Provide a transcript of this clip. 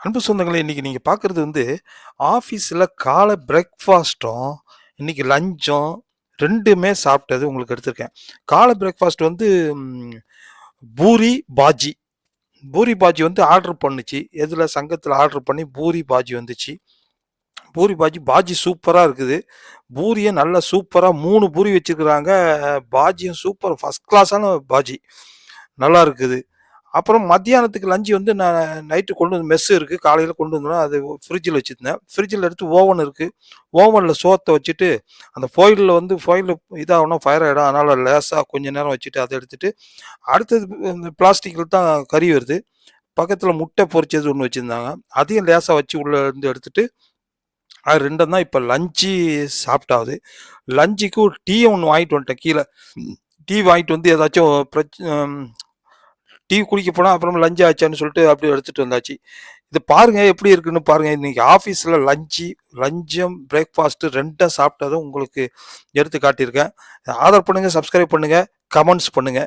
அன்பு சொந்தங்களே, இன்னைக்கு நீங்க பார்க்குறது வந்து ஆஃபீஸ்ல காலை பிரேக்ஃபாஸ்ட்டும், இன்னைக்கு லஞ்சும் 2மே சாப்பிட்டது உங்களுக்கு எடுத்திருக்கேன். காலை பிரேக்ஃபாஸ்ட் வந்து ம் பூரி, பாஜி. பூரி, பாஜி வந்து ஆர்டர் பண்ணுச்சு. எதுல சங்கத்துல ஆர்டர் பண்ணி பூரி, பாஜி வந்துச்சு. பூரி பாஜி, பாஜி சூப்பரா இருக்குது. பூரிய நல்லா சூப்பரா 3 பூரி வச்சிருக்கிறாங்க. பாஜியும் சூப்பர் ஃபர்ஸ்ட் கிளாஸான பாஜி. நல்லா இருக்குது. அப்புறம் மத்தியானத்துக்கு லஞ்ச் வந்து நான் நைட்டு கொண்டு வந்து மெஸ் இருக்கு. காலையில கொண்டு வந்துருவேன். அது ஃப்ரிட்ஜில வச்சிருந்தேன். ஃப்ரிட்ஜில எடுத்து ஓவன் இருக்கு. ஓவன்ல சோத்த வச்சுட்டு, அந்த ஃபோயில்ல வந்து ஃபோயில் இதாகணும் ஃபயர் ஆயிடும். அதனால லேசா கொஞ்ச நேரம் வச்சுட்டு அத எடுத்துட்டு, அடுத்தது இந்த பிளாஸ்டிக்ல தான் கறி வருது. பக்கத்துல முட்டை பொரிச்சது ஒண்ணு வச்சிருந்தாங்க. அதையும் லேசா வச்சு உள்ள இருந்து எடுத்துட்டு, அது 2ம் தான் இப்ப லஞ்ச்சு சாப்பிட்டாவது. லஞ்சுக்கு ஒரு டீ ஒண்ணு வாங்கிட்டு வந்துட்டேன் கீழ. டீ வாங்கிட்டு வந்து ஏதாச்சும் டீ குடிக்க போனா அப்புறம் லஞ்ச் ஆச்சான்னு சொல்லிட்டு அப்படியே எடுத்துட்டு வந்தாச்சு. இது பாருங்க எப்படி இருக்குன்னு பாருங்க. இன்னைக்கு ஆஃபீஸ்ல லஞ்சும் பிரேக்ஃபாஸ்ட் 2ம் சாப்பிட்டதும் உங்களுக்கு எடுத்து காட்டியிருக்கேன். ஆதரவு பண்ணுங்க, சப்ஸ்கிரைப் பண்ணுங்க, கமெண்ட்ஸ் பண்ணுங்க.